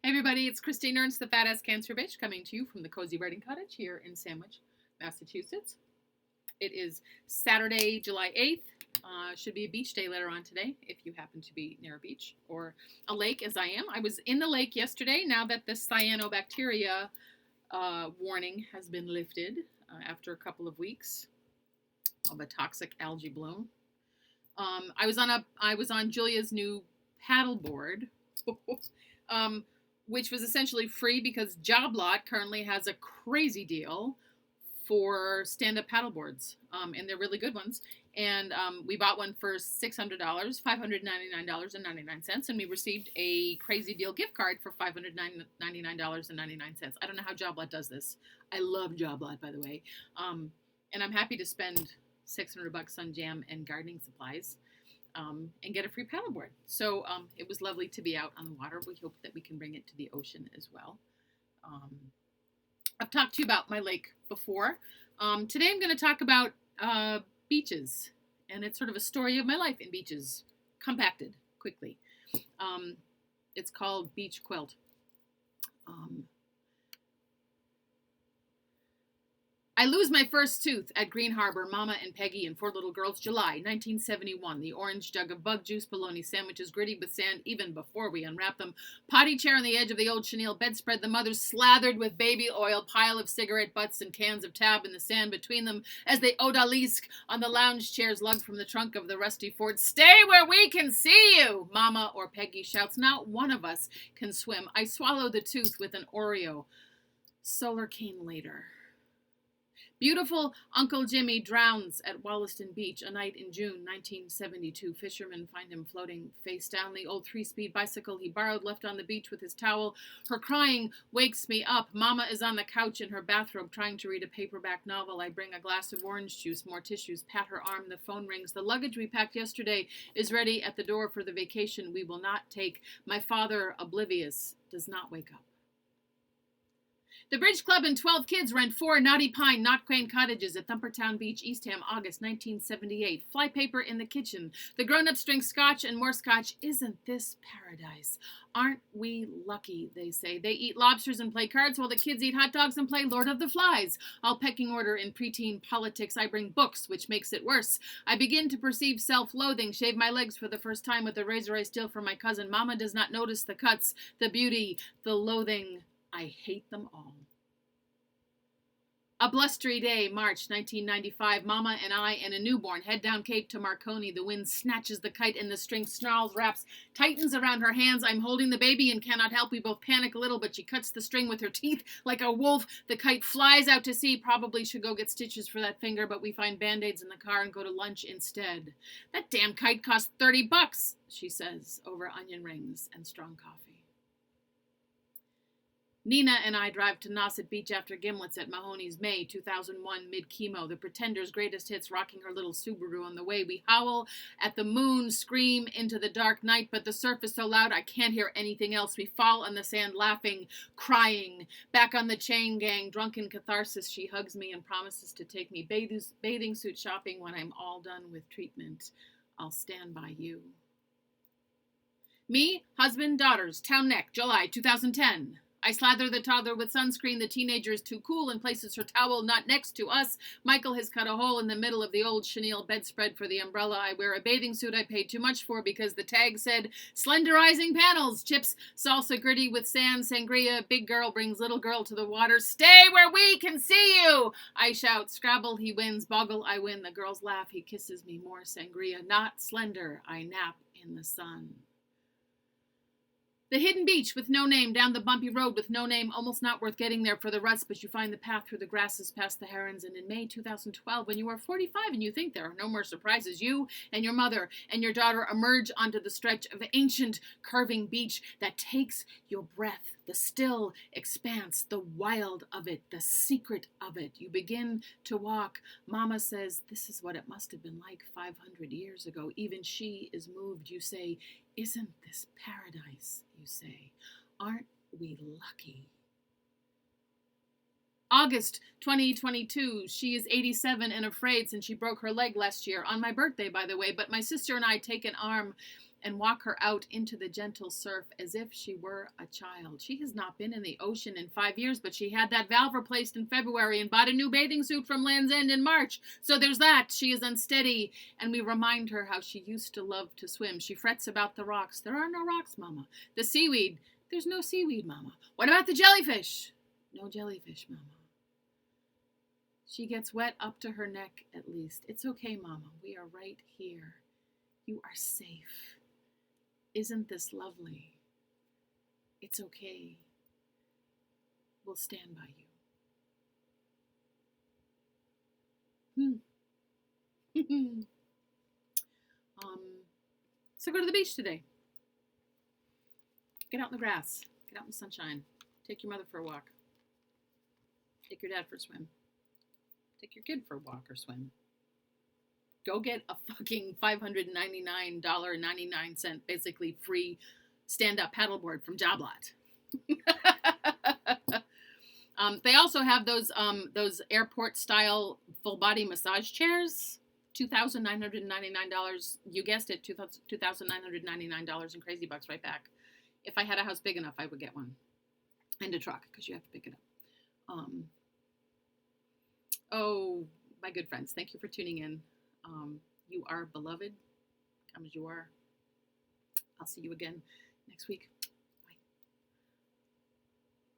Hey everybody, it's Christine Ernst, the Fat Ass Cancer Bitch, coming to you from the Cozy Writing Cottage here in Sandwich, Massachusetts. It is Saturday, July 8th. Should be a beach day later on today, if you happen to be near a beach or a lake, as I am. I was in the lake yesterday, now that the cyanobacteria warning has been lifted after a couple of weeks of a toxic algae bloom. I was on Julia's new paddleboard. Which was essentially free because Joblot currently has a crazy deal for stand-up paddleboards, and they're really good ones. And we bought one for $600, $599.99, and we received a crazy deal gift card for $599.99. I don't know how Joblot does this. I love Joblot, by the way, and I'm happy to spend $600 on jam and gardening supplies. And get a free paddleboard. So it was lovely to be out on the water. We hope that we can bring it to the ocean as well. I've talked to you about my lake before. Today I'm going to talk about beaches, and it's sort of a story of my life in beaches, compacted quickly. It's called Beach Quilt. I lose my first tooth at Green Harbor, Mama and Peggy and four little girls, July 1971. The orange jug of bug juice, bologna sandwiches gritty with sand even before we unwrap them. Potty chair on the edge of the old chenille bedspread. The mothers slathered with baby oil, pile of cigarette butts and cans of tab in the sand between them as they odalisque on the lounge chairs lugged from the trunk of the rusty Ford. Stay where we can see you, Mama or Peggy shouts. Not one of us can swim. I swallow the tooth with an Oreo. Solar cane later. Beautiful Uncle Jimmy drowns at Wollaston Beach a night in June 1972. Fishermen find him floating face down. The old three-speed bicycle he borrowed left on the beach with his towel. Her crying wakes me up. Mama is on the couch in her bathrobe trying to read a paperback novel. I bring a glass of orange juice, more tissues, pat her arm. The phone rings. The luggage we packed yesterday is ready at the door for the vacation we will not take. My father, oblivious, does not wake up. The Bridge Club and 12 kids rent 4 Knotty Pine, Knot Crane cottages at Thumpertown Beach, Eastham, August 1978. Flypaper in the kitchen. The grown-ups drink scotch and more scotch. Isn't this paradise? Aren't we lucky, they say. They eat lobsters and play cards while the kids eat hot dogs and play Lord of the Flies. All pecking order in preteen politics. I bring books, which makes it worse. I begin to perceive self-loathing. Shave my legs for the first time with a razor I steal from my cousin. Mama does not notice the cuts, the beauty, the loathing. I hate them all. A blustery day, March 1995. Mama and I and a newborn head down Cape to Marconi. The wind snatches the kite and the string snarls, wraps, tightens around her hands. I'm holding the baby and cannot help. We both panic a little, but she cuts the string with her teeth like a wolf. The kite flies out to sea. Probably should go get stitches for that finger, but we find Band-Aids in the car and go to lunch instead. That damn kite cost $30, she says, over onion rings and strong coffee. Nina and I drive to Nauset Beach after Gimlets at Mahoney's, May 2001, mid-chemo. The Pretender's greatest hits rocking her little Subaru on the way. We howl at the moon, scream into the dark night, but the surf is so loud I can't hear anything else. We fall on the sand laughing, crying. Back on the chain gang, drunken catharsis, she hugs me and promises to take me bathing suit shopping when I'm all done with treatment. I'll stand by you. Me, husband, daughters, Town Neck, July 2010. I slather the toddler with sunscreen. The teenager is too cool and places her towel not next to us. Michael has cut a hole in the middle of the old chenille bedspread for the umbrella. I wear a bathing suit I paid too much for because the tag said slenderizing panels. Chips, salsa gritty with sand, sangria. Big girl brings little girl to the water. Stay where we can see you, I shout. Scrabble, he wins. Boggle, I win. The girls laugh. He kisses me. More sangria. Not slender. I nap in the sun. The hidden beach with no name, down the bumpy road with no name, almost not worth getting there for the rust, but you find the path through the grasses past the herons. And in May 2012, when you are 45 and you think there are no more surprises, you and your mother and your daughter emerge onto the stretch of ancient curving beach that takes your breath, the still expanse, the wild of it, the secret of it. You begin to walk. Mama says, this is what it must have been like 500 years ago. Even she is moved. You say, isn't this paradise? You say, aren't we lucky? August 2022, she is 87 and afraid since she broke her leg last year, on my birthday, by the way, but my sister and I take an arm and walk her out into the gentle surf as if she were a child. She has not been in the ocean in 5 years, but she had that valve replaced in February and bought a new bathing suit from Land's End in March. So there's that. She is unsteady, and we remind her how she used to love to swim. She frets about the rocks. There are no rocks, Mama. The seaweed. There's no seaweed, Mama. What about the jellyfish? No jellyfish, Mama. She gets wet up to her neck, at least. It's okay, Mama. We are right here. You are safe. Isn't this lovely? It's okay. We'll stand by you. So go to the beach today. Get out in the grass. Get out in the sunshine. Take your mother for a walk. Take your dad for a swim. Take your kid for a walk or swim. Go get a fucking $599.99 basically free stand-up paddleboard from Joblot. They also have those airport-style full-body massage chairs. $2,999. You guessed it, $2,999 in crazy bucks right back. If I had a house big enough, I would get one. And a truck, because you have to pick it up. Oh, my good friends, thank you for tuning in. You are beloved. Come as you are. I'll see you again next week.